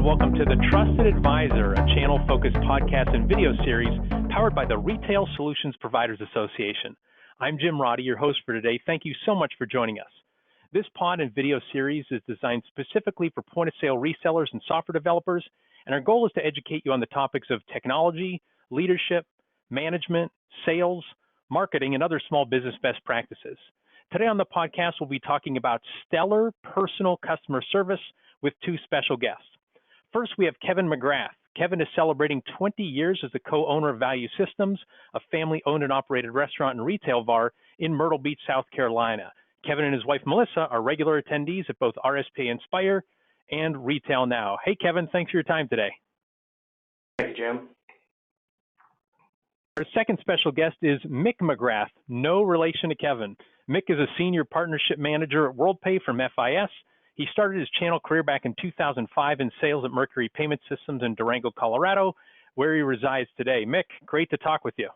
and welcome to the Trusted Advisor, a channel-focused podcast and video series powered by the Retail Solutions Providers Association. I'm Jim Roddy, your host for today. Thank you so much for joining us. This pod and video series is designed specifically for point-of-sale resellers and software developers, and our goal is to educate you on the topics of technology, leadership, management, sales, marketing, and other small business best practices. Today on the podcast, we'll be talking about stellar personal customer service with two special guests. First, we have Kevin McGrath. Kevin is celebrating 20 years as the co-owner of Value Systems, a family-owned and operated restaurant and retail VAR in Myrtle Beach, South Carolina. Kevin and his wife, Melissa, are regular attendees at both RSPA Inspire and Retail Now. Hey, Kevin, thanks for your time today. Thank you, Jim. Our second special guest is Mic McGrath, no relation to Kevin. Mic is a senior partnership manager at Worldpay from FIS. He started his channel career back in 2005 in sales at Mercury Payment Systems in Durango, Colorado, where he resides today. Mic, great to talk with you.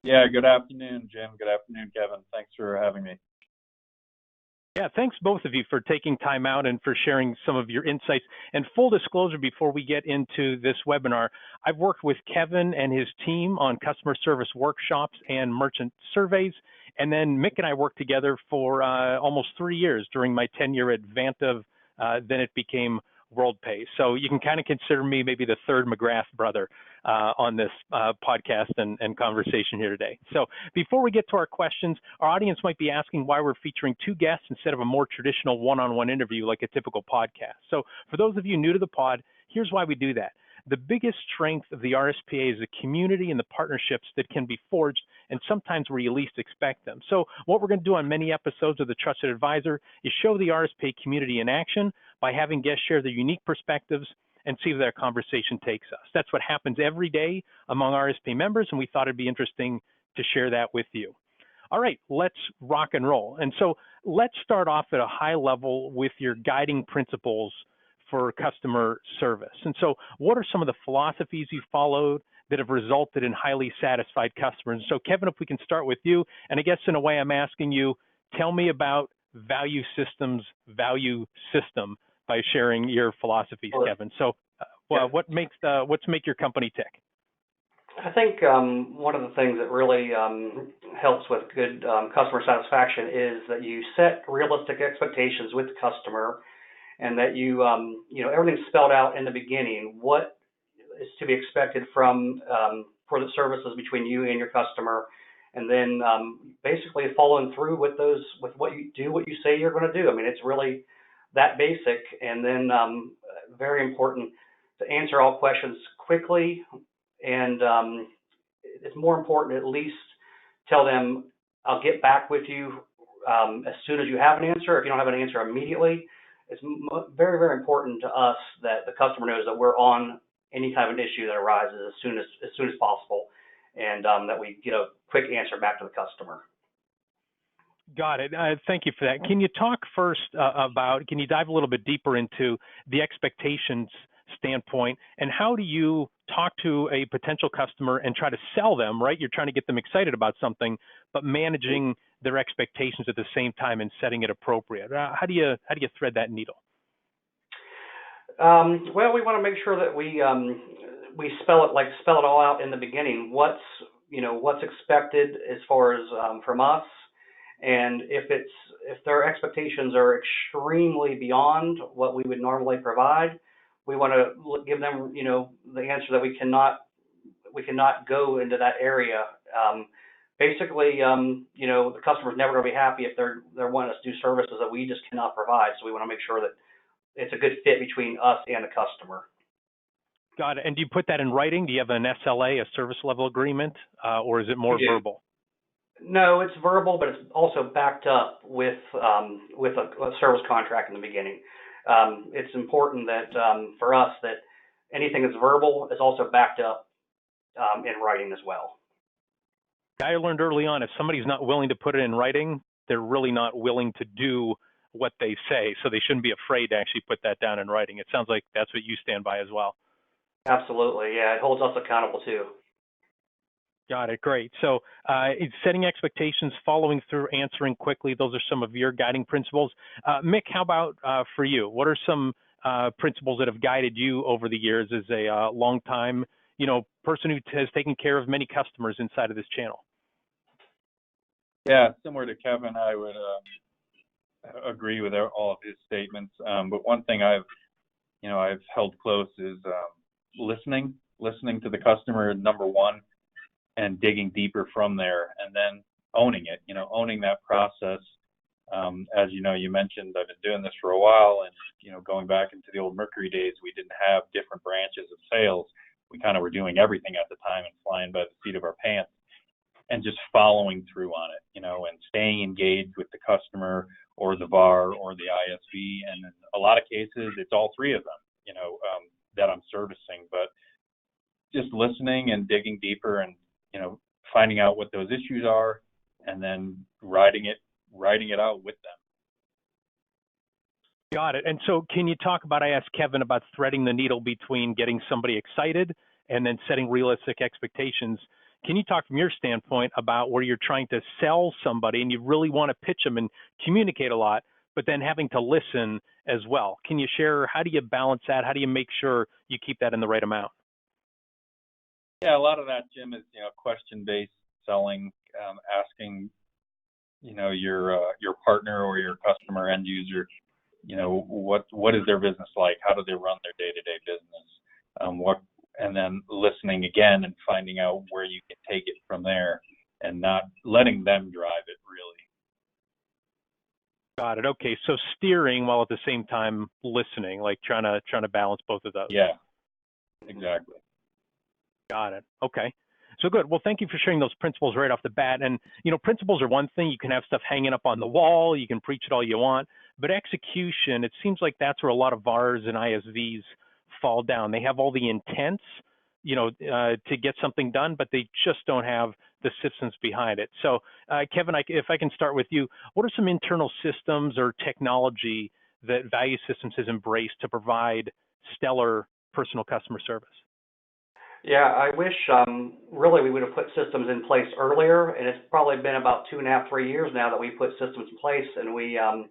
Yeah, good afternoon, Jim. Good afternoon, Kevin. Thanks for having me. Yeah, thanks both of you for taking time out and for sharing some of your insights. And full disclosure, before we get into this webinar, I've worked with Kevin and his team on customer service workshops and merchant surveys. And then Mic and I worked together for almost 3 years during my tenure at Vantiv. Then it became Worldpay. So you can kind of consider me maybe the third McGrath brother on this podcast and conversation here today. So before we get to our questions, our audience might be asking why we're featuring two guests instead of a more traditional one-on-one interview like a typical podcast. So for those of you new to the pod, here's why we do that. The biggest strength of the RSPA is the community and the partnerships that can be forged, and sometimes where you least expect them. So what we're going to do on many episodes of the Trusted Advisor is show the RSPA community in action by having guests share their unique perspectives and see where their conversation takes us. That's what happens every day among RSPA members, and we thought it'd be interesting to share that with you. All right, let's rock and roll. And so let's start off at a high level with your guiding principles for customer service. And so what are some of the philosophies you followed that have resulted in highly satisfied customers? So Kevin, if we can start with you, and I guess in a way I'm asking you, tell me about Value Systems value system by sharing your philosophies, sure. Kevin. So what's make your company tick? I think one of the things that really helps with good customer satisfaction is that you set realistic expectations with the customer, and that you everything's spelled out in the beginning. What is to be expected from for the services between you and your customer, and then basically following through with what you do, what you say you're going to do. I mean, it's really that basic, and then very important to answer all questions quickly, and it's more important to at least tell them, I'll get back with you as soon as you have an answer. If you don't have an answer immediately, it's very, very important to us that the customer knows that we're on any kind of an issue that arises as soon as possible, and that we get a quick answer back to the customer. Got it. Thank you for that. Can you talk first can you dive a little bit deeper into the expectations standpoint, and how do you talk to a potential customer and try to sell them, right? You're trying to get them excited about something, but managing their expectations at the same time and setting it appropriate. How do you thread that needle? Well, we want to make sure that we spell it all out in the beginning. What's expected as far as from us, and if their expectations are extremely beyond what we would normally provide, we want to give them the answer that we cannot go into that area. Basically, the customer's never going to be happy if they're wanting us to do services that we just cannot provide. So we want to make sure that it's a good fit between us and the customer. Got it. And do you put that in writing? Do you have an SLA, a service level agreement, or is it more verbal? No, it's verbal, but it's also backed up with a service contract in the beginning. It's important that for us that anything that's verbal is also backed up in writing as well. I learned early on, if somebody's not willing to put it in writing, they're really not willing to do what they say. So they shouldn't be afraid to actually put that down in writing. It sounds like that's what you stand by as well. Absolutely. Yeah, it holds us accountable too. Got it. Great. So it's setting expectations, following through, answering quickly. Those are some of your guiding principles. Mic, how about for you? What are some principles that have guided you over the years as a long time, person who has taken care of many customers inside of this channel? Yeah, similar to Kevin, I would agree with all of his statements. But one thing I've held close is listening to the customer, number one, and digging deeper from there, and then owning it. Owning that process. As you mentioned, I've been doing this for a while, and going back into the old Mercury days, we didn't have different branches of sales. We kind of were doing everything at the time and flying by the seat of our pants, and just following through on it, and staying engaged with the customer or the VAR or the ISV. And in a lot of cases, it's all three of them, that I'm servicing. But just listening and digging deeper and, finding out what those issues are, and then writing it out with them. Got it. And so can you talk about, I asked Kevin about threading the needle between getting somebody excited and then setting realistic expectations. Can you talk from your standpoint about where you're trying to sell somebody and you really want to pitch them and communicate a lot, but then having to listen as well? Can you share, how do you balance that? How do you make sure you keep that in the right amount? Yeah, a lot of that, Jim, is question-based selling, asking your partner or your customer end user, what is their business like? How do they run their day-to-day business? And then listening again and finding out where you can take it from there, and not letting them drive it, really. Got it. Okay, so steering while at the same time listening, like trying to balance both of those. Yeah, exactly. Got it. Okay. So good. Well, thank you for sharing those principles right off the bat. And, principles are one thing. You can have stuff hanging up on the wall. You can preach it all you want. But execution, it seems like that's where a lot of VARs and ISVs fall down. They have all the intents, to get something done, but they just don't have the systems behind it. So, Kevin, if I can start with you, what are some internal systems or technology that Value Systems has embraced to provide stellar personal customer service? Yeah, I wish really we would have put systems in place earlier, and it's probably been about 2.5, 3 years now that we put systems in place, and we have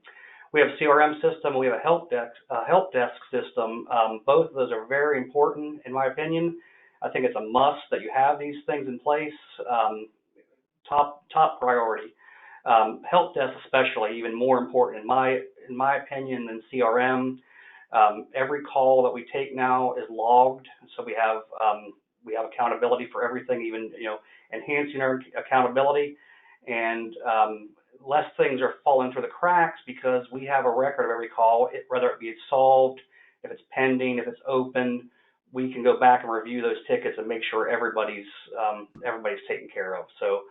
a CRM system, we have a help desk system. Both of those are very important, in my opinion. I think it's a must that you have these things in place. Top priority. Help desk especially, even more important in my opinion than CRM. Every call that we take now is logged, so we have accountability for everything, even enhancing our accountability, and less things are falling through the cracks because we have a record of every call, whether it be solved, if it's pending, if it's open. We can go back and review those tickets and make sure everybody's taken care of. So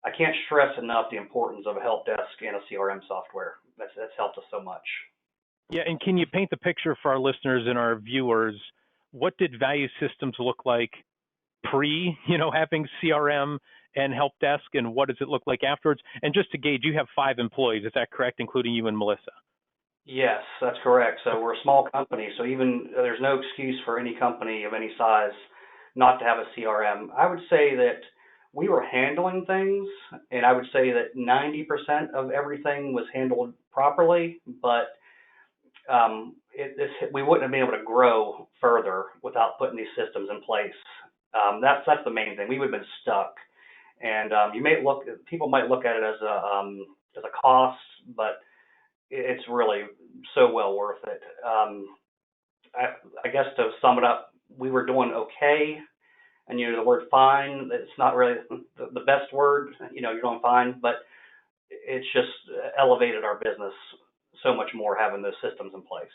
I can't stress enough the importance of a help desk and a CRM software. That's helped us so much. Yeah, and can you paint the picture for our listeners and our viewers? What did Value Systems look like pre, having CRM and help desk, and what does it look like afterwards? And just to gauge, you have 5 employees, is that correct, including you and Melissa? Yes, that's correct. So we're a small company, so even there's no excuse for any company of any size not to have a CRM. I would say that we were handling things, and I would say that 90% of everything was handled properly, but we wouldn't have been able to grow further without putting these systems in place. That's the main thing. We would have been stuck, and people might look at it as a cost, but it's really so well worth it. I guess to sum it up, we were doing okay, and the word fine, it's not really the best word. You're doing fine, but it's just elevated our business so much more having those systems in place.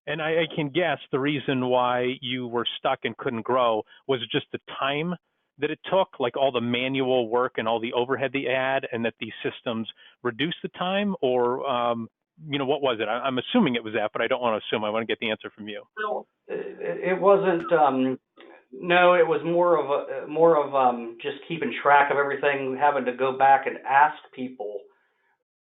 And I can guess the reason why you were stuck and couldn't grow was just the time that it took, like all the manual work and all the overhead that you had, and that these systems reduced the time, or what was it? I'm assuming it was that, but I don't want to assume. I want to get the answer from you. Well, it wasn't. No, it was more of just keeping track of everything, having to go back and ask people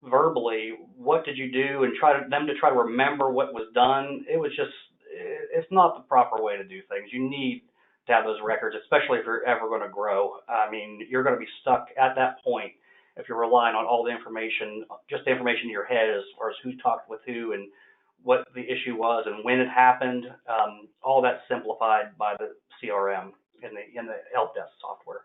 verbally, what did you do, and try to remember what was done. It's not the proper way to do things. You need to have those records, especially if you're ever going to grow. I mean, you're going to be stuck at that point if you're relying on all the information, just the information in your head as far as who talked with who and what the issue was and when it happened. All that's simplified by the CRM in the help desk software.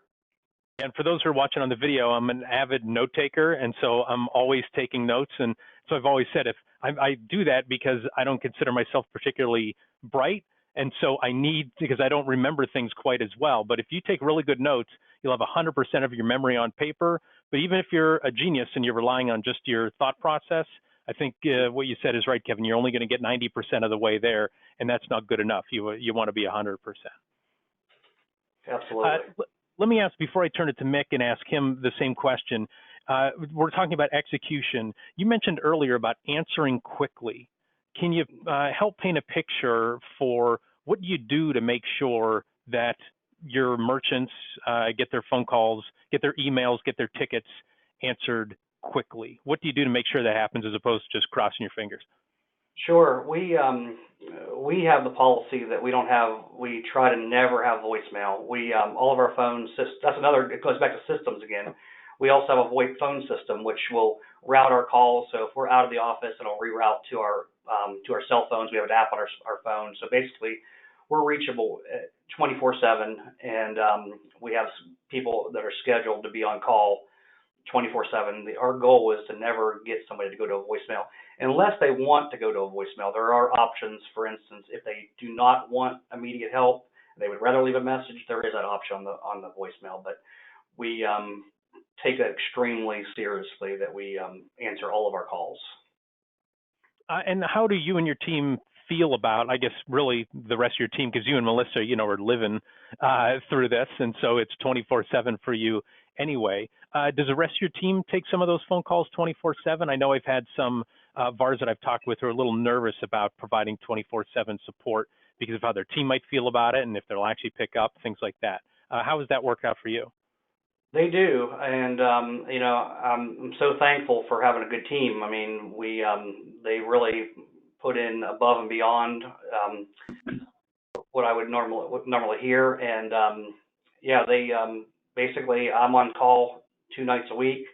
And for those who are watching on the video, I'm an avid note taker, and so I'm always taking notes. And so I've always said, if I do that because I don't consider myself particularly bright, and so I need, because I don't remember things quite as well. But if you take really good notes, you'll have 100% of your memory on paper. But even if you're a genius and you're relying on just your thought process, I think what you said is right, Kevin. You're only going to get 90% of the way there, and that's not good enough. You want to be 100%. Absolutely. Let me ask, before I turn it to Mick and ask him the same question, we're talking about execution. You mentioned earlier about answering quickly. Can you help paint a picture for what do you do to make sure that your merchants get their phone calls, get their emails, get their tickets answered quickly? What do you do to make sure that happens as opposed to just crossing your fingers? Sure. We have the policy that we try to never have voicemail. All of our phones, it goes back to systems again. We also have a VoIP phone system which will route our calls. So if we're out of the office, it'll reroute to our cell phones. We have an app on our phone. So basically, we're reachable 24/7, and we have people that are scheduled to be on call 24/7. Our goal is to never get somebody to go to a voicemail unless they want to go to a voicemail. There are options. For instance, if they do not want immediate help, they would rather leave a message, there is that option on the voicemail. But we take it extremely seriously that we answer all of our calls. And how do you and your team feel about, I guess, really the rest of your team, because you and Melissa, are living through this, and so it's 24/7 for you anyway. Does the rest of your team take some of those phone calls 24/7? I know I've had some VARs that I've talked with who are a little nervous about providing 24/7 support because of how their team might feel about it and if they'll actually pick up, things like that. How has that worked out for you? They do, and I'm so thankful for having a good team. I mean, they really put in above and beyond what I would normally hear, and they basically, I'm on call 2 nights a week.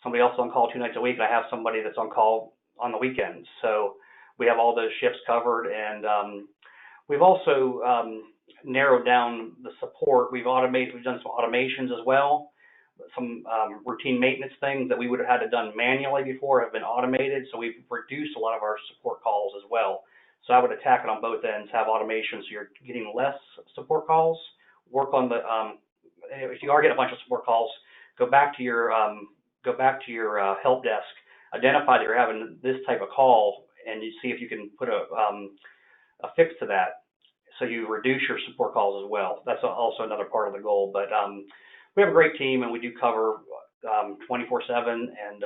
Somebody else is on call 2 nights a week, and I have somebody that's on call on the weekends. So we have all those shifts covered, and we've also narrowed down the support. We've done some automations as well. Some routine maintenance things that we would have had to done manually before have been automated, so we've reduced a lot of our support calls as well. So I would attack it on both ends, have automation so you're getting less support calls, work on the, if you are getting a bunch of support calls, go back to your help desk, identify that you're having this type of call, and you see if you can put a fix to that so you reduce your support calls as well. That's also another part of the goal. But we have a great team, and we do cover 24/7, and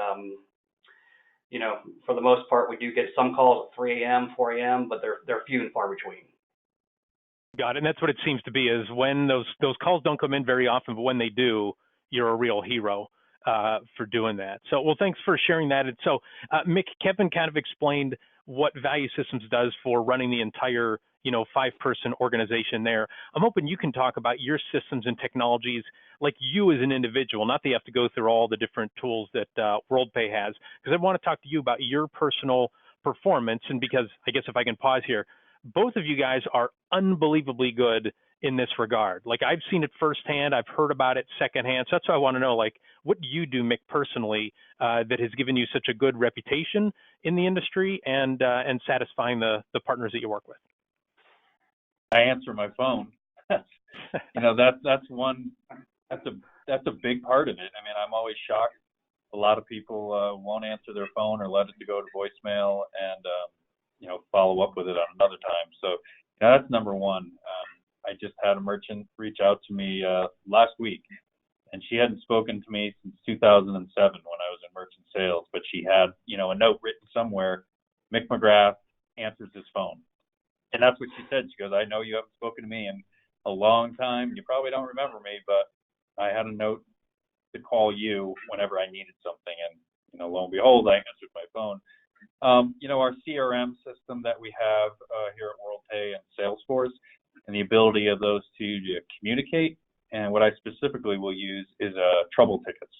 for the most part, we do get some calls at 3 a.m., 4 a.m., but they're few and far between. Got it. And that's what it seems to be, is when those calls don't come in very often, but when they do, you're a real hero for doing that. So, well, thanks for sharing that. And so, Mick, Kevin kind of explained what Value Systems does for running the entire 5-person organization there. I'm hoping you can talk about your systems and technologies, like you as an individual, not that you have to go through all the different tools that Worldpay has, because I want to talk to you about your personal performance. And because, I guess if I can pause here, both of you guys are unbelievably good in this regard. Like, I've seen it firsthand, I've heard about it secondhand. So that's why I want to know, like, what do you do, Mick, personally, that has given you such a good reputation in the industry and satisfying the partners that you work with? I answer my phone. That's a big part of it. I mean, I'm always shocked. A lot of people won't answer their phone or let it go to voicemail, and follow up with it on another time. So that's number one. I just had a merchant reach out to me last week, and she hadn't spoken to me since 2007 when I was in merchant sales, but she had a note written somewhere. Mic McGrath answers his phone. And that's what she said. She goes, I know you haven't spoken to me in a long time. You probably don't remember me, but I had a note to call you whenever I needed something. And, lo and behold, I answered my phone. Our CRM system that we have here at Worldpay and Salesforce, and the ability of those two to communicate. And what I specifically will use is trouble tickets.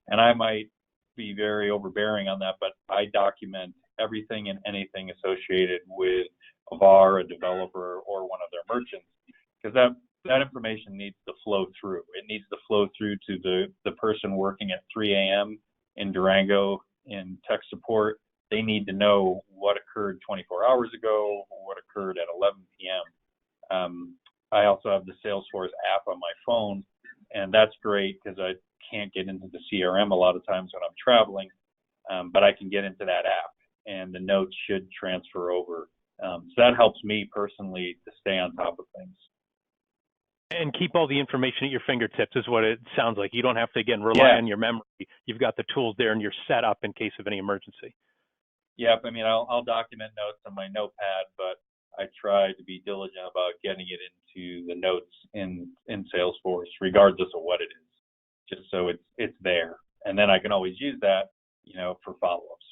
And I might be very overbearing on that, but I document everything and anything associated with a VAR, a developer, or one of their merchants, because that information needs to flow through. It needs to flow through to the person working at 3 a.m. in Durango in tech support. They need to know what occurred 24 hours ago, what occurred at 11 p.m. I also have the Salesforce app on my phone, and that's great because I can't get into the CRM a lot of times when I'm traveling, but I can get into that app, and the notes should transfer over. So that helps me personally to stay on top of things. And keep all the information at your fingertips is what it sounds like. You don't have to, again, rely on your memory. You've got the tools there and you're set up in case of any emergency. Yep. I mean, I'll document notes on my notepad, but I try to be diligent about getting it into the notes in Salesforce, regardless of what it is, just so it's there. And then I can always use that, for follow-ups.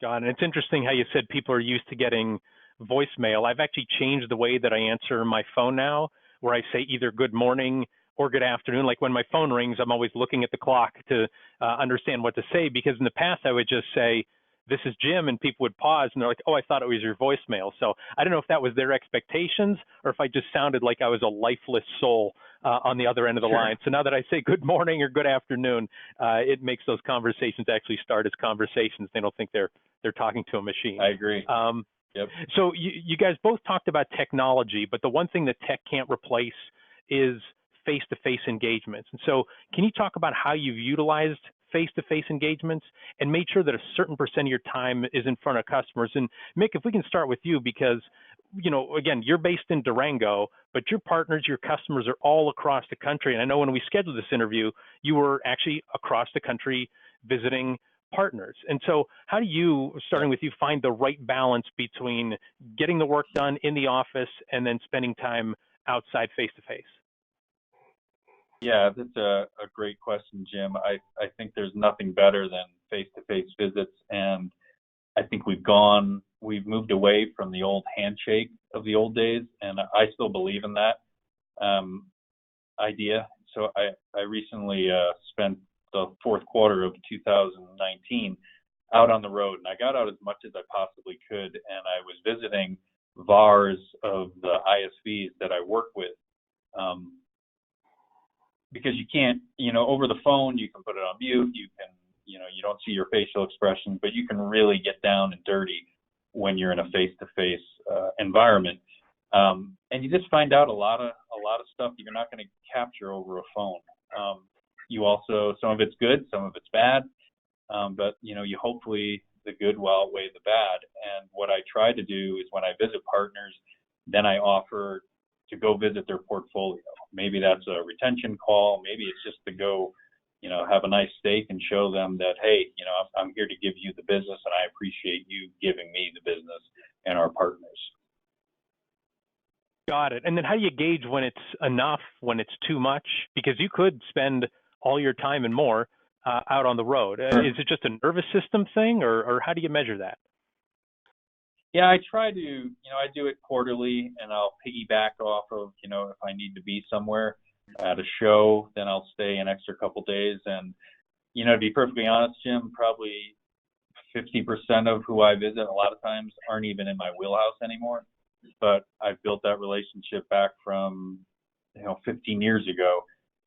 John, it's interesting how you said people are used to getting voicemail. I've actually changed the way that I answer my phone now, where I say either good morning or good afternoon. Like when my phone rings, I'm always looking at the clock to understand what to say, because in the past I would just say, "This is Jim," and people would pause and they're like, "Oh, I thought it was your voicemail." So I don't know if that was their expectations or if I just sounded like I was a lifeless soul on the other end of the line. So now that I say good morning or good afternoon, it makes those conversations actually start as conversations. They don't think they're talking to a machine. I agree. Yep. So you guys both talked about technology, but the one thing that tech can't replace is face-to-face engagements. And so can you talk about how you've utilized face-to-face engagements and made sure that a certain percent of your time is in front of customers? And Mick, if we can start with you, because, again, you're based in Durango, but your partners, your customers are all across the country. And I know when we scheduled this interview, you were actually across the country visiting partners. And so how do you, starting with you, find the right balance between getting the work done in the office and then spending time outside face-to-face? Yeah, that's a great question, Jim. I think there's nothing better than face-to-face visits, and I think we've moved away from the old handshake of the old days, and I still believe in that idea. So I recently spent the fourth quarter of 2019 out on the road, and I got out as much as I possibly could, and I was visiting VARs of the ISVs that I work with. Because you can't, over the phone, you can put it on mute, you can, you don't see your facial expressions, but you can really get down and dirty when you're in a face-to-face environment. And you just find out a lot of stuff you're not going to capture over a phone. You also, some of it's good, some of it's bad, but you hopefully the good will outweigh the bad. And what I try to do is when I visit partners, then I offer to go visit their portfolio. Maybe that's a retention call. Maybe it's just to go, have a nice steak and show them that, hey, I'm here to give you the business and I appreciate you giving me the business and our partners. Got it. And then how do you gauge when it's enough, when it's too much? Because you could spend all your time and more out on the road. Sure. Is it just a nervous system thing, or how do you measure that? Yeah, I try to, I do it quarterly, and I'll piggyback off of, if I need to be somewhere at a show, then I'll stay an extra couple days. And, to be perfectly honest, Jim, probably 50% of who I visit a lot of times aren't even in my wheelhouse anymore. But I've built that relationship back from, 15 years ago.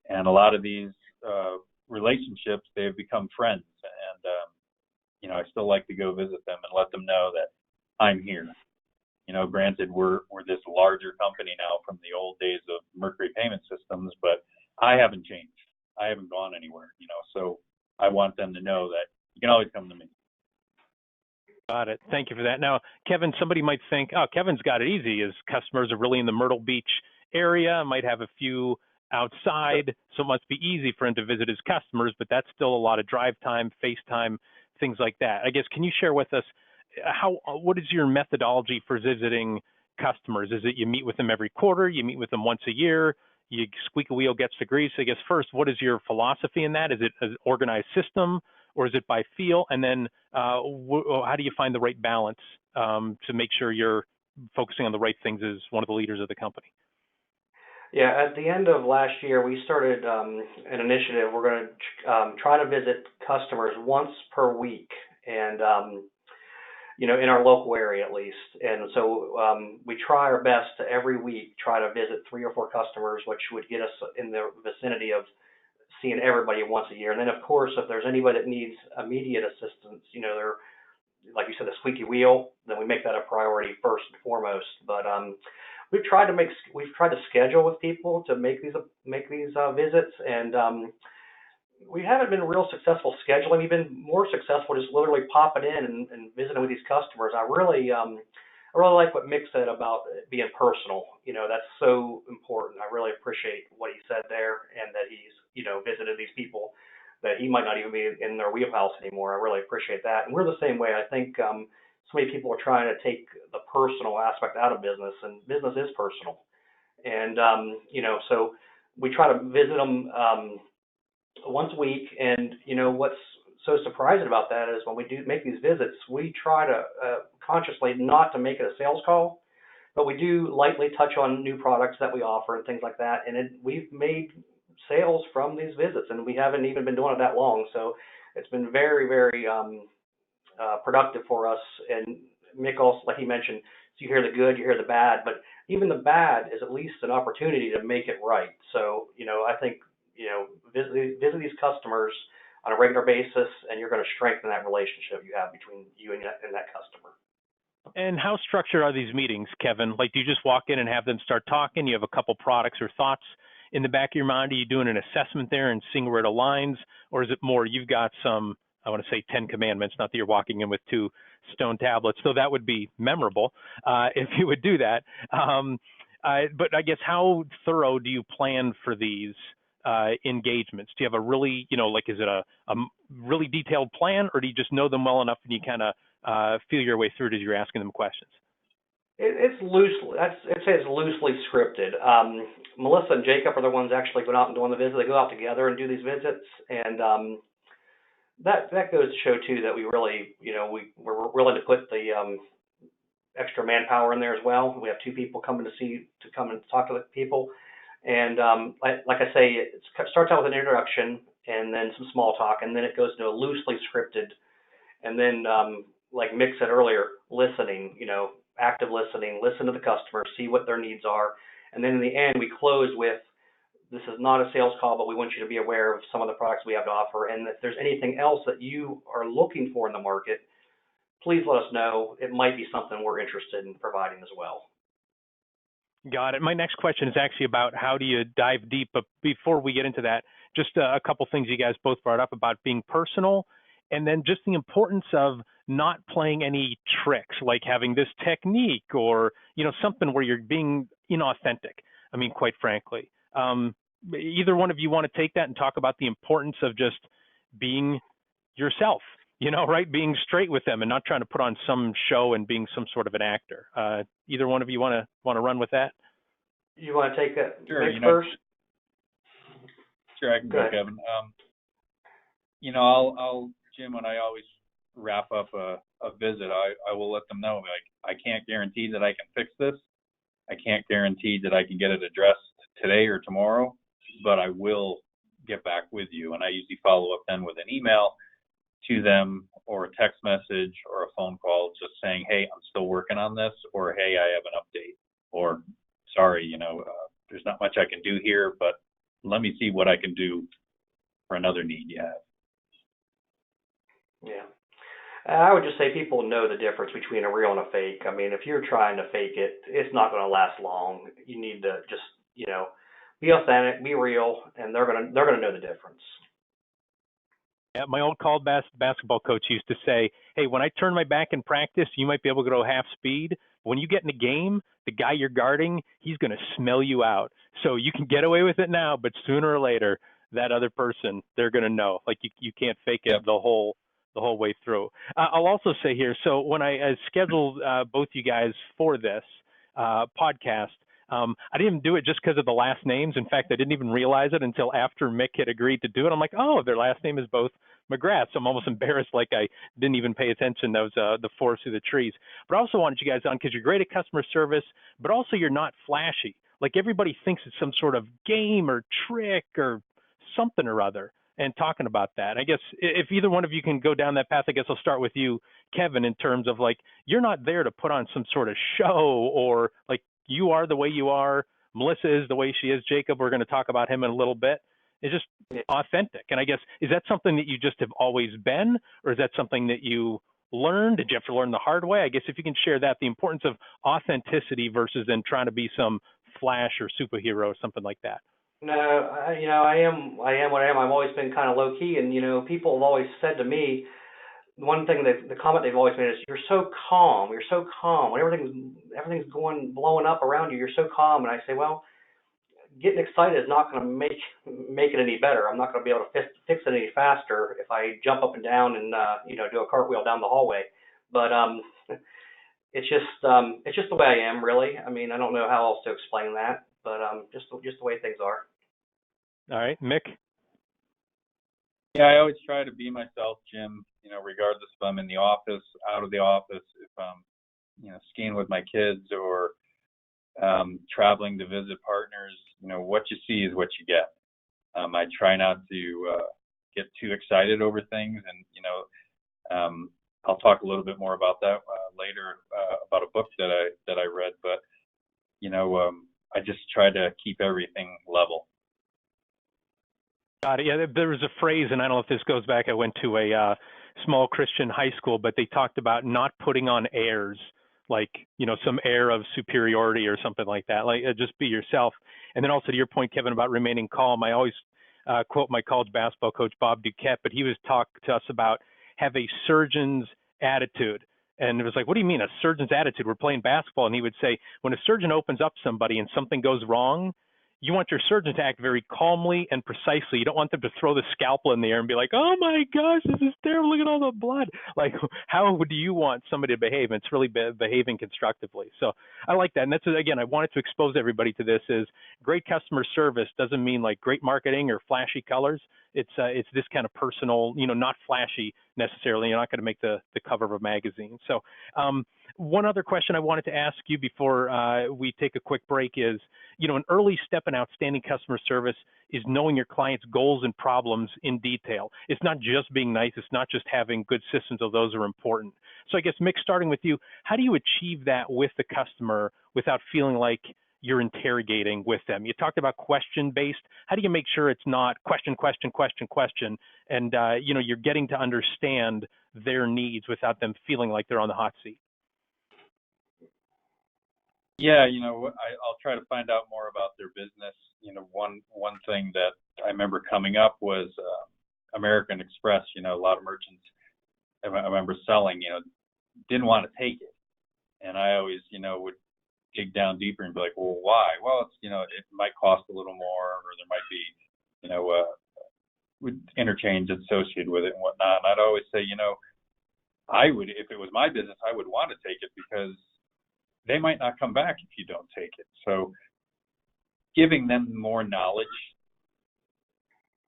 And a lot of these relationships, they've become friends. And, I still like to go visit them and let them know that I'm here. Granted, we're this larger company now from the old days of Mercury Payment Systems, but I haven't changed. I haven't gone anywhere, so I want them to know that you can always come to me. Got it. Thank you for that. Now, Kevin, somebody might think, oh, Kevin's got it easy. His customers are really in the Myrtle Beach area, might have a few outside, so it must be easy for him to visit his customers, but that's still a lot of drive time, face time, things like that. I guess, can you share with us what is your methodology for visiting customers? Is it you meet with them every quarter, you meet with them once a year, you squeak a wheel gets the grease? I guess first, what is your philosophy in that? Is it an organized system or is it by feel? And then how do you find the right balance to make sure you're focusing on the right things as one of the leaders of the company? Yeah, at the end of last year, we started an initiative. We're going to try to visit customers once per week. And in our local area at least. And so we try our best to every week try to visit 3 or 4 customers, which would get us in the vicinity of seeing everybody once a year. And then of course, if there's anybody that needs immediate assistance, they're like you said, the squeaky wheel, then we make that a priority first and foremost. But we've tried to schedule with people to make these visits, and we haven't been real successful scheduling. We've been more successful just literally popping in and visiting with these customers. I really like what Mick said about it being personal. That's so important. I really appreciate what he said there, and that he's visited these people that he might not even be in their wheelhouse anymore. I really appreciate that. And we're the same way. I think so many people are trying to take the personal aspect out of business, and business is personal. And so we try to visit them once a week. And what's so surprising about that is when we do make these visits, we try to consciously not to make it a sales call, but we do lightly touch on new products that we offer and things like that. And we've made sales from these visits, and we haven't even been doing it that long. So it's been very, very productive for us. And Mick also, like he mentioned, so you hear the good, you hear the bad, but even the bad is at least an opportunity to make it right. So I think visit these customers on a regular basis, and you're going to strengthen that relationship you have between you and that customer. And how structured are these meetings, Kevin? Like, do you just walk in and have them start talking? You have a couple products or thoughts in the back of your mind? Are you doing an assessment there and seeing where it aligns? Or is it more you've got some, I want to say 10 commandments, not that you're walking in with 2 stone tablets, so that would be memorable if you would do that. But I guess how thorough do you plan for these engagements? Do you have a really, is it a really detailed plan, or do you just know them well enough and you kind of feel your way through it as you're asking them questions? It's loosely, I'd say it's loosely scripted. Melissa and Jacob are the ones actually going out and doing the visit. They go out together and do these visits, and that goes to show too that we really, we're willing to put the extra manpower in there as well. We have 2 people coming to come and talk to the people, and like I say, it starts out with an introduction and then some small talk, and then it goes to a loosely scripted, and then like Mick said earlier, listening, active listening, listen to the customer, see what their needs are. And then in the end, we close with, this is not a sales call, but we want you to be aware of some of the products we have to offer. And if there's anything else that you are looking for in the market, please let us know. It might be something we're interested in providing as well. Got it. My next question is actually about how do you dive deep. But before we get into that, just a couple things you guys both brought up about being personal, and then just the importance of not playing any tricks, like having this technique or, something where you're being inauthentic. I mean, quite frankly, either one of you want to take that and talk about the importance of just being yourself, right? Being straight with them and not trying to put on some show and being some sort of an actor. Either one of you want to run with that? You want to take that first? Sure, I can go, Kevin. I'll Jim, when I always wrap up a visit, I will let them know, I can't guarantee that I can fix this. I can't guarantee that I can get it addressed today or tomorrow, but I will get back with you. And I usually follow up then with an email to them or a text message or a phone call just saying, hey, I'm still working on this, or hey, I have an update, or sorry, there's not much I can do here, but let me see what I can do for another need you have. Yeah. I would just say people know the difference between a real and a fake. I mean, if you're trying to fake it, it's not going to last long. You need to just, be authentic, be real, and they're going to know the difference. Yeah, my old college basketball coach used to say, hey, when I turn my back in practice, you might be able to go half speed. When you get in a game, the guy you're guarding, he's going to smell you out. So you can get away with it now, but sooner or later, that other person, they're going to know. Like you can't fake it the whole way through. I'll also say here, so when I scheduled both you guys for this podcast, I didn't even do it just because of the last names. In fact, I didn't even realize it until after Mick had agreed to do it. I'm like, oh, their last name is both McGrath. So I'm almost embarrassed, like I didn't even pay attention. That was the forest through the trees. But I also wanted you guys on because you're great at customer service, but also you're not flashy. Like everybody thinks it's some sort of game or trick or something or other. and talking about that. I guess if either one of you can go down that path, I guess I'll start with you, Kevin, in terms of like, you're not there to put on some sort of show, or like, you are the way you are. Melissa is the way she is. Jacob, we're going to talk about him in a little bit. It's just authentic. And I guess, is that something that you just have always been, or is that something that you learned? Did you have to learn the hard way? I guess if you can share that, the importance of authenticity versus then trying to be some Flash or superhero or something like that. No, I am what I am. I've always been kind of low key, and people have always said to me, one thing that the comment they've always made is, "You're so calm. You're so calm. When everything's blowing up around you, you're so calm." And I say, well, getting excited is not going to make it any better. I'm not going to be able to fix it any faster if I jump up and down and do a cartwheel down the hallway. But it's just the way I am, really. I mean, I don't know how else to explain that, but just the way things are. All right, Mick. Yeah, I always try to be myself, Jim. Regardless if I'm in the office, out of the office, if I'm skiing with my kids or traveling to visit partners. What you see is what you get. I try not to get too excited over things, and I'll talk a little bit more about that later about a book that I read. But I just try to keep everything level. Got it. Yeah, there was a phrase, and I don't know if this goes back. I went to a small Christian high school, but they talked about not putting on airs, like some air of superiority or something like that. Like just be yourself. And then also to your point, Kevin, about remaining calm. I always quote my college basketball coach Bob Duquette, but he was talking to us about have a surgeon's attitude. And it was like, what do you mean a surgeon's attitude? We're playing basketball, and he would say, when a surgeon opens up somebody and something goes wrong, you want your surgeon to act very calmly and precisely. You don't want them to throw the scalpel in the air and be like, oh my gosh, this is terrible. Look at all the blood. Like, how do you want somebody to behave? And it's really behaving constructively. So I like that. And that's, again, I wanted to expose everybody to this is great customer service doesn't mean like great marketing or flashy colors. It's this kind of personal, not flashy necessarily. You're not going to make the cover of a magazine. So one other question I wanted to ask you before we take a quick break is, an early step in outstanding customer service is knowing your client's goals and problems in detail. It's not just being nice. It's not just having good systems, though those are important. So I guess, Mick, starting with you, how do you achieve that with the customer without feeling like you're interrogating with them? You talked about question-based. How do you make sure it's not question, and you're getting to understand their needs without them feeling like they're on the hot seat? Yeah, I'll try to find out more about their business. One thing that I remember coming up was American Express. A lot of merchants I remember selling, didn't want to take it, and I always, would dig down deeper and be like, well, why? Well, it's, it might cost a little more, or there might be, interchange associated with it and whatnot. And I'd always say, I would, if it was my business, I would want to take it because they might not come back if you don't take it. So giving them more knowledge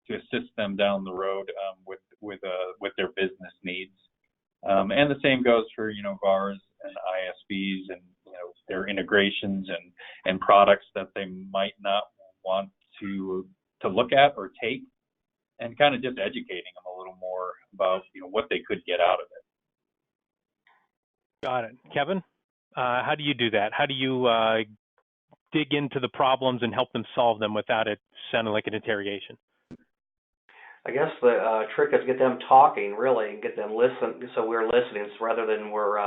to assist them down the road with their business needs. And the same goes for, VARs and ISVs and, their integrations and products that they might not want to look at or take, and kind of just educating them a little more about, what they could get out of it. Got it. Kevin, how do you do that? How do you dig into the problems and help them solve them without it sounding like an interrogation? I guess the trick is get them talking, really, and get them listen. So we're listening rather than we're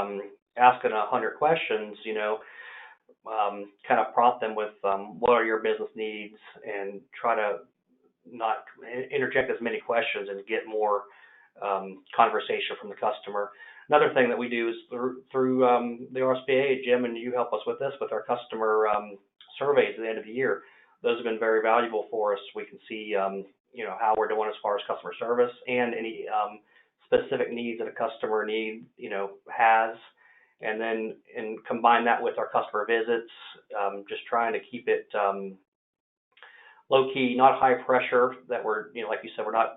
asking 100 questions. Kind of prompt them with what are your business needs, and try to not interject as many questions and get more conversation from the customer. Another thing that we do is through the RSPA, Jim, and you help us with this, with our customer surveys at the end of the year. Those have been very valuable for us. We can see, how we're doing as far as customer service and any specific needs that a customer has, and then combine that with our customer visits, just trying to keep it low key, not high pressure. That we're, like you said, we're not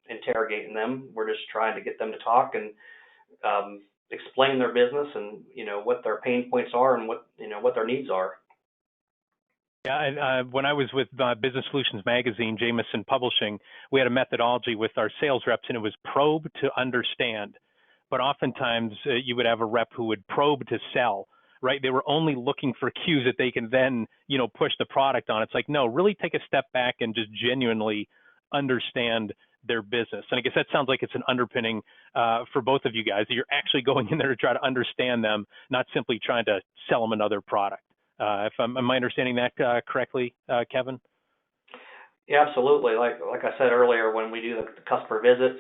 interrogating them. We're just trying to get them to talk and explain their business and what their pain points are and what their needs are. Yeah, when I was with Business Solutions Magazine, Jameson Publishing, we had a methodology with our sales reps, and it was probe to understand. But oftentimes, you would have a rep who would probe to sell, right? They were only looking for cues that they can then, push the product on. It's like, no, really take a step back and just genuinely understand their business. And I guess that sounds like it's an underpinning for both of you guys, that you're actually going in there to try to understand them, not simply trying to sell them another product. Am I understanding that correctly, Kevin? Yeah, absolutely. Like I said earlier, when we do the customer visits,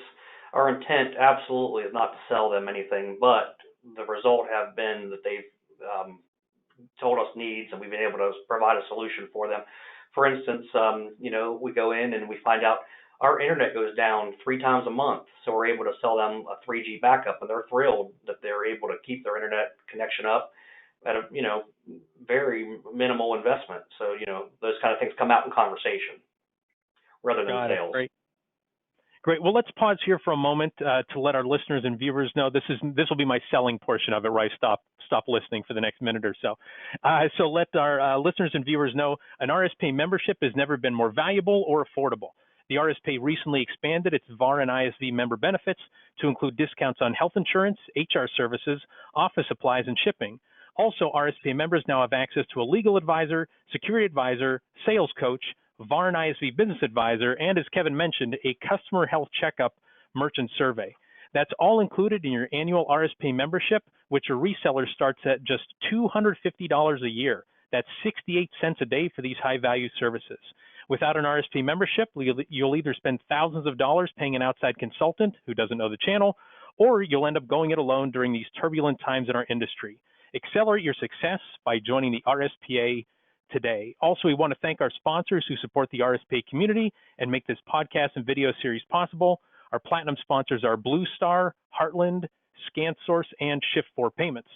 our intent absolutely is not to sell them anything, but the result have been that they've told us needs, and we've been able to provide a solution for them. For instance, we go in and we find out our internet goes down 3 times a month, so we're able to sell them a 3G backup, and they're thrilled that they're able to keep their internet connection up at a very minimal investment. So those kind of things come out in conversation rather than Got it. sales. Great. Great. Well, let's pause here for a moment to let our listeners and viewers know this will be my selling portion of it, where I stop listening for the next minute or so. So let our listeners and viewers know an RSPA membership has never been more valuable or affordable. The RSPA recently expanded its VAR and ISV member benefits to include discounts on health insurance, HR services, office supplies, and shipping. Also, RSPA members now have access to a legal advisor, security advisor, sales coach, VAR and ISV business advisor, and as Kevin mentioned, a customer health checkup merchant survey. That's all included in your annual RSPA membership, which a reseller starts at just $250 a year. That's 68 cents a day for these high-value services. Without an RSPA membership, you'll either spend thousands of dollars paying an outside consultant who doesn't know the channel, or you'll end up going it alone during these turbulent times in our industry. Accelerate your success by joining the RSPA today. Also, we want to thank our sponsors who support the RSPA community and make this podcast and video series possible. Our platinum sponsors are Blue Star, Heartland, ScanSource, and Shift4 Payments.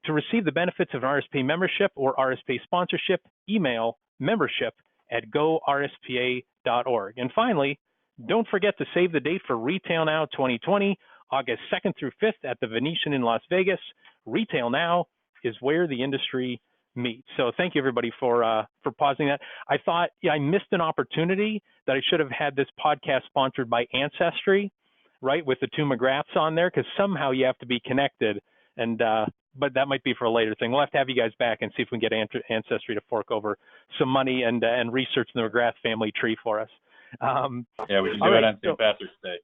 To receive the benefits of an RSPA membership or RSPA sponsorship, email membership@gorspa.org. And finally, don't forget to save the date for Retail Now 2020, August 2nd through 5th at the Venetian in Las Vegas. Retail Now is where the industry meets. So thank you, everybody, for pausing that. I thought I missed an opportunity that I should have had this podcast sponsored by Ancestry, right, with the two McGraths on there, because somehow you have to be connected. And but that might be for a later thing. We'll have to have you guys back and see if we can get Ancestry to fork over some money and research the McGrath family tree for us. Yeah, we can do it on St. Patrick's Day.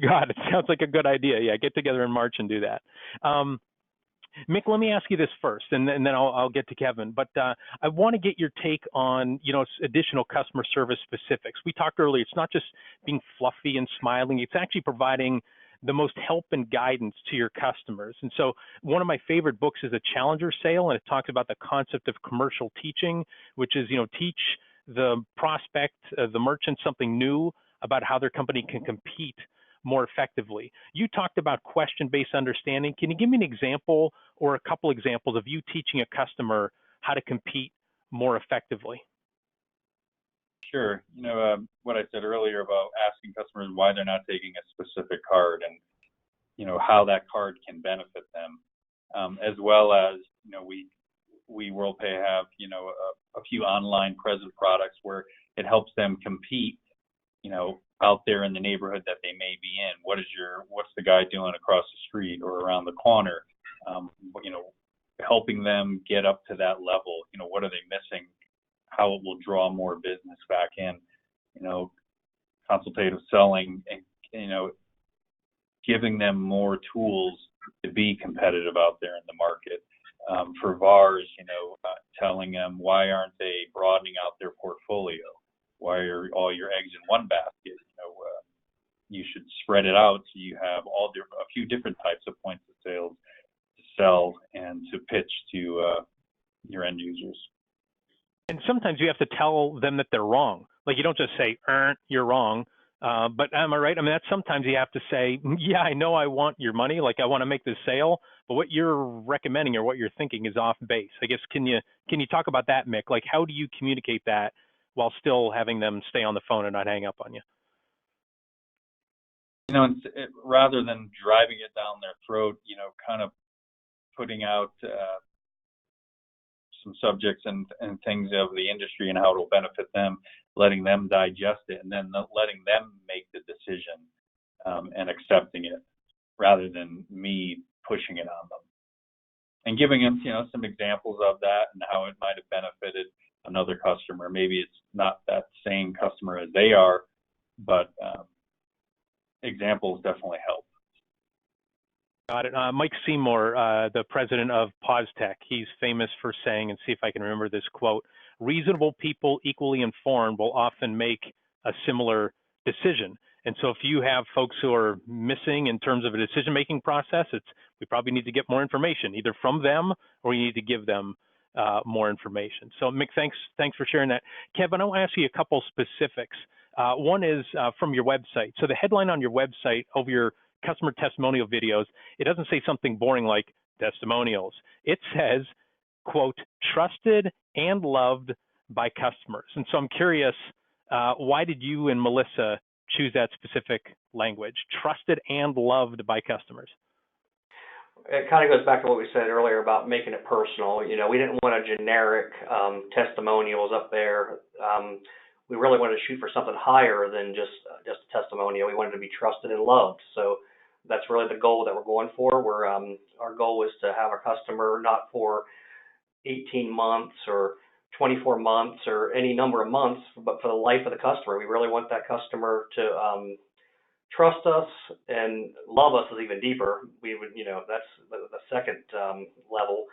God, it sounds like a good idea. Yeah, get together in March and do that. Mick, let me ask you this first, and then I'll get to Kevin. But I want to get your take on, additional customer service specifics. We talked earlier, it's not just being fluffy and smiling. It's actually providing the most help and guidance to your customers. And so one of my favorite books is A Challenger Sale, and it talks about the concept of commercial teaching, which is, teach the prospect, the merchant, something new about how their company can compete more effectively. You talked about question-based understanding. Can you give me an example or a couple examples of you teaching a customer how to compete more effectively? Sure. What I said earlier about asking customers why they're not taking a specific card and, how that card can benefit them, as well as, we Worldpay have, a few online present products where it helps them compete, out there in the neighborhood that they may be in. What's the guy doing across the street or around the corner? Helping them get up to that level. What are they missing? How it will draw more business back in. Consultative selling and, giving them more tools to be competitive out there in the market. For VARs, telling them why aren't they broadening out their portfolio? Why are all your eggs in one basket? You should spread it out so you have a few different types of points of sales to sell and to pitch to your end users. And sometimes you have to tell them that they're wrong. Like, you don't just say, you're wrong. But am I right? I mean, that's sometimes you have to say, yeah, I know I want your money. Like, I want to make this sale, but what you're recommending or what you're thinking is off base. I guess, can you talk about that, Mick? Like, how do you communicate that while still having them stay on the phone and not hang up on you? Rather than driving it down their throat, kind of putting out some subjects and things of the industry and how it'll benefit them, letting them digest it, and then letting them make the decision and accepting it rather than me pushing it on them. And giving them, some examples of that and how it might have benefited another customer. Maybe it's not that same customer as they are, but examples definitely help. Got it. Mike Seymour, the president of POSTECH, he's famous for saying, and see if I can remember this quote, reasonable people equally informed will often make a similar decision. And so if you have folks who are missing in terms of a decision-making process, we probably need to get more information, either from them or you need to give them more information. So Mick, thanks for sharing that. Kevin, I want to ask you a couple specifics. One is from your website. So the headline on your website over your customer testimonial videos, it doesn't say something boring like testimonials. It says, quote, trusted and loved by customers. And so I'm curious, why did you and Melissa choose that specific language, trusted and loved by customers? It kind of goes back to what we said earlier about making it personal. We didn't want a generic testimonials up there. We really wanted to shoot for something higher than just a testimonial. We wanted to be trusted and loved. So that's really the goal that we're going for. Our goal is to have a customer not for 18 months or 24 months or any number of months, but for the life of the customer. We really want that customer to trust us, and love us is even deeper. We would, that's the second level,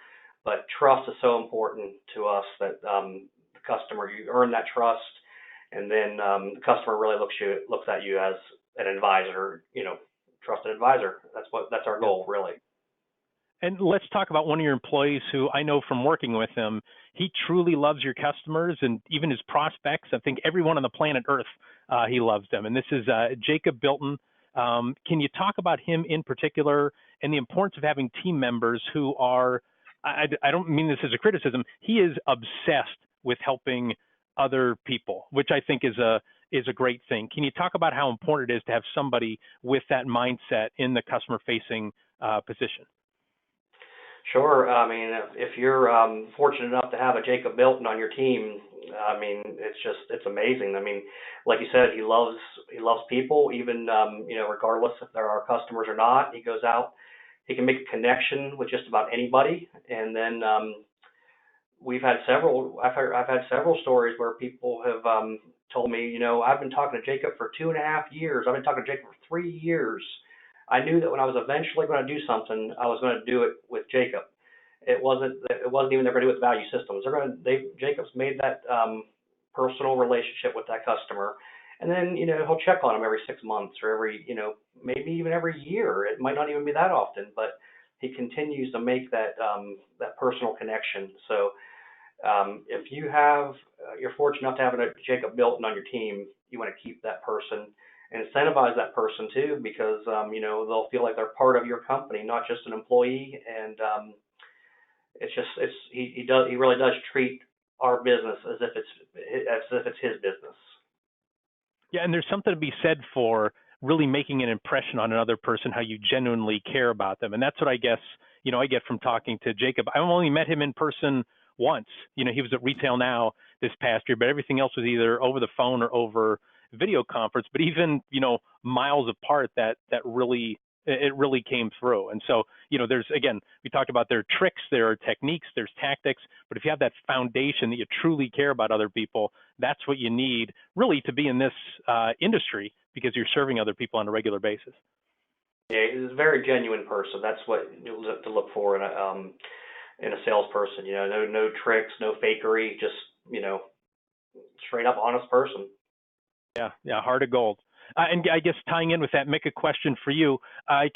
but trust is so important to us that the customer, you earn that trust, and then the customer really looks at you as an advisor, trusted advisor. That's our goal, really. And let's talk about one of your employees who I know from working with him, he truly loves your customers and even his prospects. I think everyone on the planet Earth, he loves them. And this is Jacob Bilton. Can you talk about him in particular and the importance of having team members who are, I don't mean this as a criticism, he is obsessed with helping other people, which I think is a great thing. Can you talk about how important it is to have somebody with that mindset in the customer-facing position? Sure. I mean, if you're fortunate enough to have a Jacob Bilton on your team, I mean, it's amazing. I mean, like you said, he loves people, even regardless if they're our customers or not. He goes out, he can make a connection with just about anybody, and then I've had several stories where people have told me, I've been talking to Jacob for 2.5 years. I've been talking to Jacob for 3 years. I knew that when I was eventually going to do something, I was going to do it with Jacob. It wasn't even they're going to do it with Value Systems. Jacob's made that personal relationship with that customer, and then he'll check on them every 6 months or every maybe even every year. It might not even be that often, but he continues to make that personal connection. So if you're fortunate enough to have a Jacob Bilton on your team, you want to keep that person and incentivize that person too, because they'll feel like they're part of your company, not just an employee. And he really does treat our business as if it's his business. Yeah, and there's something to be said for really making an impression on another person, how you genuinely care about them. And that's what I guess I get from talking to Jacob. I only met him in person once. He was at Retail Now this past year, but everything else was either over the phone or over video conference. But even miles apart, that really came through. And so there's, again, we talked about there are tricks, there are techniques, there's tactics, but if you have that foundation that you truly care about other people, that's what you need really to be in this industry, because you're serving other people on a regular basis. Yeah, he's a very genuine person. That's what you look to look for in a salesperson. No tricks, no fakery, just straight up honest person. Yeah, heart of gold. And I guess tying in with that, Mick, a question for you.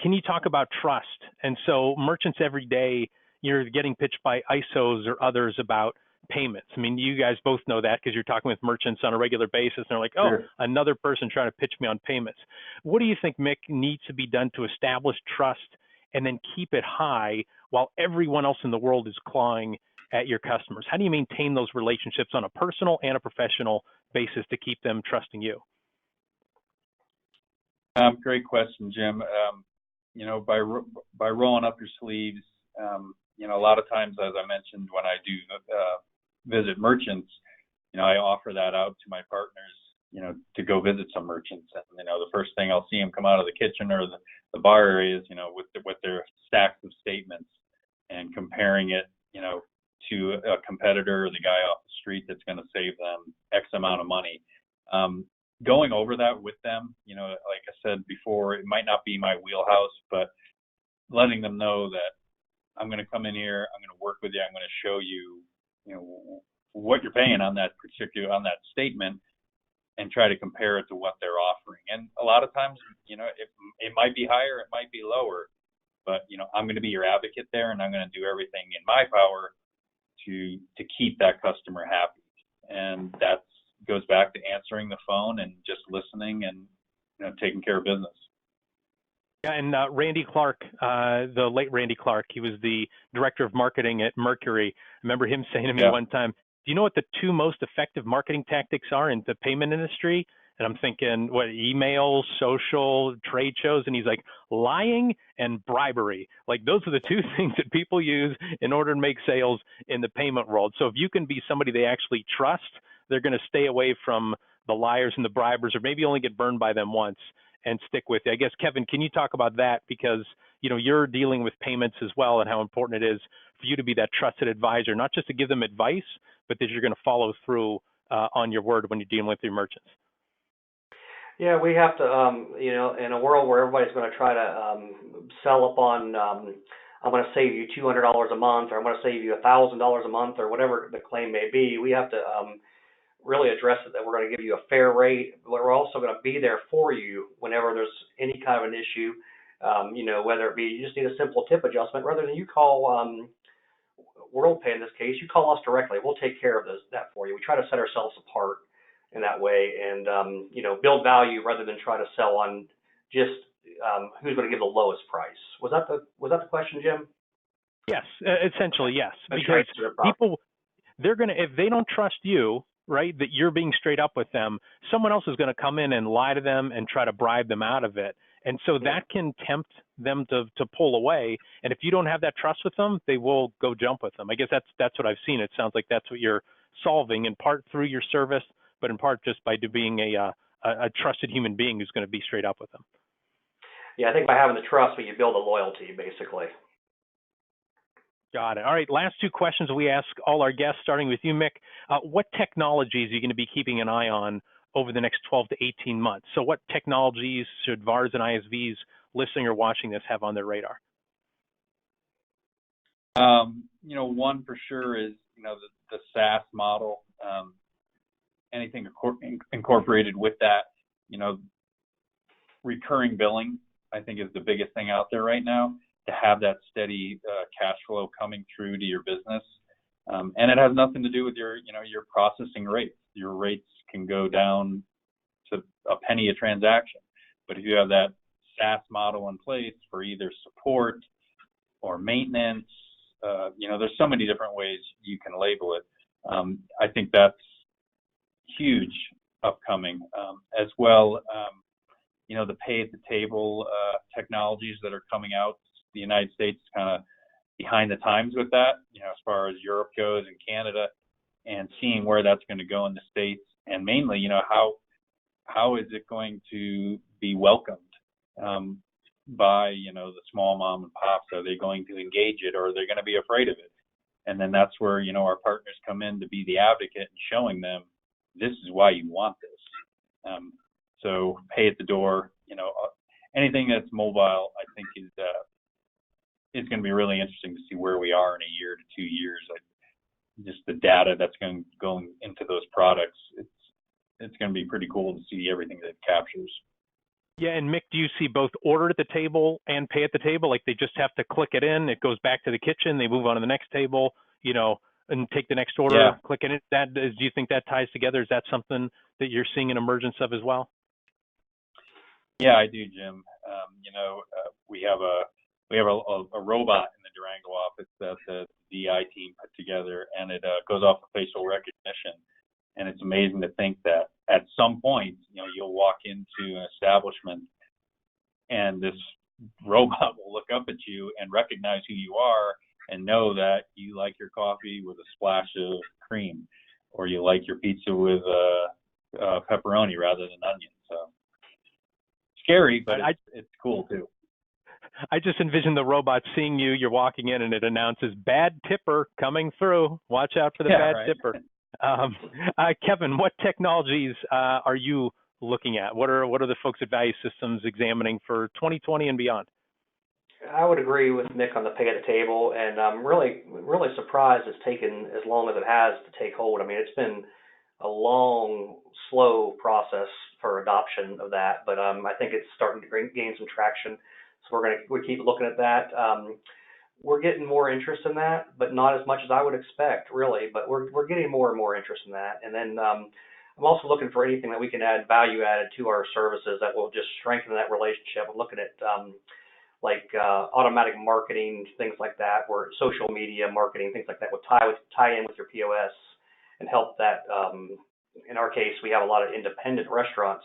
Can you talk about trust? And so merchants every day, you're getting pitched by ISOs or others about payments. I mean, you guys both know that because you're talking with merchants on a regular basis, and they're like, oh, sure, another person trying to pitch me on payments. What do you think, Mick, needs to be done to establish trust and then keep it high while everyone else in the world is clawing at your customers? How do you maintain those relationships on a personal and a professional basis to keep them trusting you? Great question, Jim. By rolling up your sleeves, a lot of times, as I mentioned, when I do visit merchants, I offer that out to my partners, to go visit some merchants. And, the first thing I'll see them come out of the kitchen or the bar area is, with their stacks of statements and comparing it, to a competitor or the guy off the street that's going to save them X amount of money. Going over that with them, like I said before, it might not be my wheelhouse, but letting them know that I'm going to come in here, I'm going to work with you, I'm going to show you, what you're paying on that statement, and try to compare it to what they're offering. And a lot of times, it might be higher, it might be lower, but I'm going to be your advocate there, and I'm going to do everything in my power to keep that customer happy. And that goes back to answering the phone and just listening and taking care of business. Yeah, and Randy Clark, the late Randy Clark, he was the director of marketing at Mercury. I remember him saying to me one time, do you know what the two most effective marketing tactics are in the payment industry? And I'm thinking, what, emails, social, trade shows? And he's like, lying and bribery. Like, those are the two things that people use in order to make sales in the payment world. So if you can be somebody they actually trust, they're going to stay away from the liars and the bribers, or maybe only get burned by them once and stick with it. I guess, Kevin, can you talk about that? Because, you're dealing with payments as well, and how important it is for you to be that trusted advisor, not just to give them advice, but that you're going to follow through on your word when you're dealing with your merchants. Yeah, we have to, in a world where everybody's going to try to sell upon, I'm going to save you $200 a month, or I'm going to save you $1,000 a month, or whatever the claim may be, we have to really address it that we're going to give you a fair rate, but we're also going to be there for you whenever there's any kind of an issue, whether it be you just need a simple tip adjustment, rather than you call Worldpay in this case, you call us directly. We'll take care of that for you. We try to set ourselves apart in that way, and build value rather than try to sell on just who's going to give the lowest price. Was that the question, Jim? Yes, essentially yes. Because people, if they don't trust you, right, that you're being straight up with them, someone else is going to come in and lie to them and try to bribe them out of it. And so that can tempt them to pull away. And if you don't have that trust with them, they will go jump with them. I guess that's what I've seen. It sounds like that's what you're solving, in part through your service, but in part just by being a trusted human being who's going to be straight up with them. Yeah, I think by having the trust, you build a loyalty, basically. Got it. All right, last two questions we ask all our guests, starting with you, Mick. What technologies are you going to be keeping an eye on over the next 12 to 18 months? So what technologies should VARs and ISVs listening or watching this have on their radar? One for sure is, the SaaS model. Anything incorporated with that, recurring billing, I think, is the biggest thing out there right now, to have that steady cash flow coming through to your business. And it has nothing to do with your processing rates. Your rates can go down to a penny a transaction. But if you have that SaaS model in place for either support or maintenance, there's so many different ways you can label it. I think that's huge upcoming, as well. The pay at the table technologies that are coming out. The United States is kind of behind the times with that, as far as Europe goes and Canada, and seeing where that's going to go in the States, and mainly, how is it going to be welcomed by, the small mom and pops? Are they going to engage it, or are they going to be afraid of it? And then that's where, our partners come in to be the advocate and showing them, this is why you want this. So pay at the door, anything that's mobile, I think is going to be really interesting to see where we are in a year to 2 years. Just the data that's going into those products, it's going to be pretty cool to see everything that it captures. Yeah, and Mick, do you see both order at the table and pay at the table? Like, they just have to click it in, it goes back to the kitchen, they move on to the next table, and take the next order, click it in. Do you think that ties together? Is that something that you're seeing an emergence of as well? Yeah, I do, Jim. We have a robot in the Durango office that the DI team put together, and it goes off of facial recognition. And it's amazing to think that at some point, you'll walk into an establishment and this robot will look up at you and recognize who you are and know that you like your coffee with a splash of cream, or you like your pizza with pepperoni rather than onion. So scary, but it's cool too. I just envision the robot seeing you, you're walking in, and it announces, bad tipper coming through. Watch out for the bad tipper. Kevin, what technologies are you looking at? What are the folks at Value Systems examining for 2020 and beyond? I would agree with Mick on the pay at the table, and I'm really surprised it's taken as long as it has to take hold. I mean, it's been a long, slow process for adoption of that, but I think it's starting to gain some traction. So we keep looking at that. We're getting more interest in that, but not as much as I would expect, really. But we're getting more and more interest in that. And then I'm also looking for anything that we can add value added to our services that will just strengthen that relationship. I'm looking at automatic marketing, things like that, or social media marketing, things like that will tie in with your POS and help that. In our case, we have a lot of independent restaurants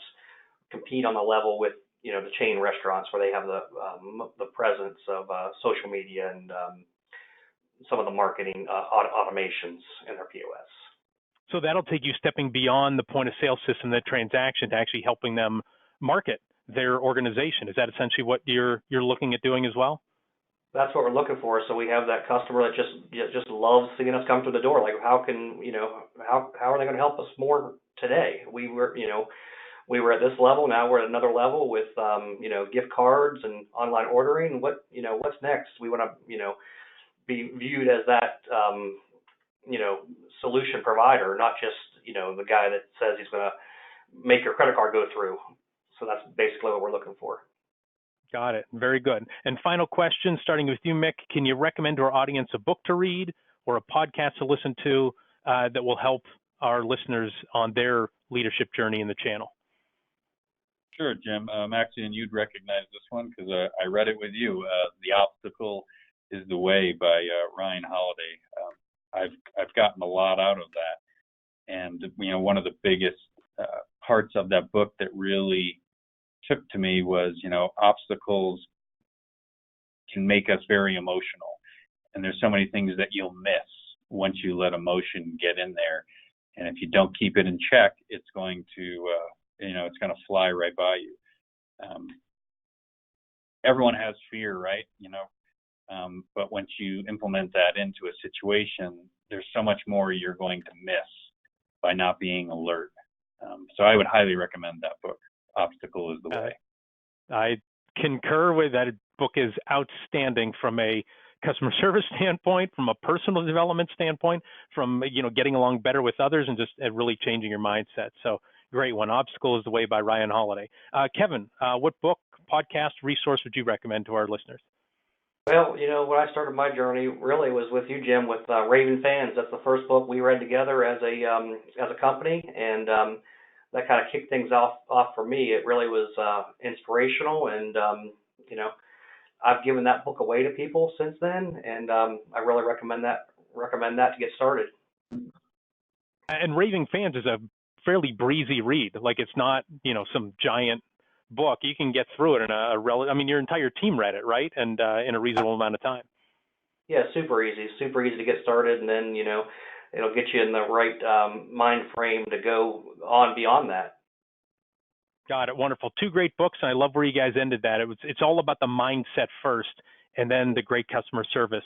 compete on the level with the chain restaurants where they have the presence of social media and some of the marketing automations in their POS. So that'll take you stepping beyond the point of sale system, that transaction, to actually helping them market their organization. Is that essentially what you're looking at doing as well? That's what we're looking for. So we have that customer that just loves seeing us come through the door. Like, how are they going to help us more today? We were at this level. Now we're at another level with gift cards and online ordering. What's next? We want to be viewed as that solution provider, not just the guy that says he's going to make your credit card go through. So that's basically what we're looking for. Got it. Very good. And final question, starting with you, Mick, can you recommend to our audience a book to read or a podcast to listen to that will help our listeners on their leadership journey in the channel? Sure, Jim. Actually, and you'd recognize this one because I read it with you. The Obstacle is the Way by Ryan Holiday. I've gotten a lot out of that, and one of the biggest parts of that book that really took to me was obstacles can make us very emotional, and there's so many things that you'll miss once you let emotion get in there, and if you don't keep it in check, it's going to it's going to fly right by you. Everyone has fear, right? But once you implement that into a situation, there's so much more you're going to miss by not being alert. So I would highly recommend that book, Obstacle is the Way. I concur with that. Book is outstanding from a customer service standpoint, from a personal development standpoint, from getting along better with others, and just really changing your mindset. So great one. Obstacle is the Way by Ryan Holiday. Kevin, what book, podcast, resource would you recommend to our listeners? Well, when I started my journey, really was with you, Jim, with Raving Fans. That's the first book we read together as a company, and that kind of kicked things off for me. It really was inspirational, and I've given that book away to people since then, and I really recommend that to get started. And Raving Fans is a fairly breezy read. Like, it's not some giant book. You can get through it in your entire team read it, right? And in a reasonable amount of time. Yeah, super easy to get started, and then it'll get you in the right mind frame to go on beyond that. Got it. Wonderful. Two great books, and I love where you guys ended that. It's all about the mindset first, and then the great customer service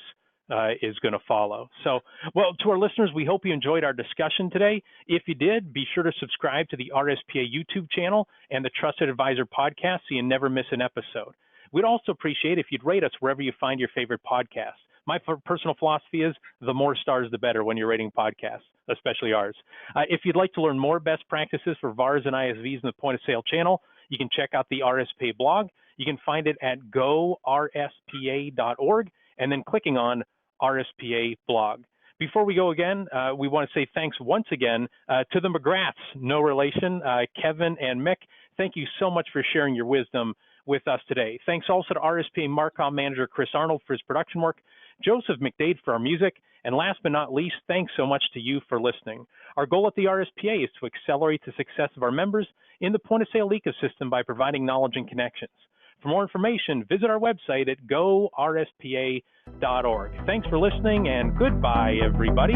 is going to follow. So, well, to our listeners, we hope you enjoyed our discussion today. If you did, be sure to subscribe to the RSPA YouTube channel and the Trusted Advisor podcast so you never miss an episode. We'd also appreciate if you'd rate us wherever you find your favorite podcast. My personal philosophy is the more stars, the better when you're rating podcasts, especially ours. If you'd like to learn more best practices for VARs and ISVs in the point of sale channel, you can check out the RSPA blog. You can find it at gorspa.org and then clicking on RSPA blog. Before we go again, we want to say thanks once again to the McGraths, no relation, Kevin and Mick. Thank you so much for sharing your wisdom with us today. Thanks also to RSPA Marcom manager Chris Arnold for his production work, Joseph McDade for our music, and last but not least, thanks so much to you for listening. Our goal at the RSPA is to accelerate the success of our members in the point of sale ecosystem by providing knowledge and connections. For more information, visit our website at gorspa.org. Thanks for listening, and goodbye, everybody.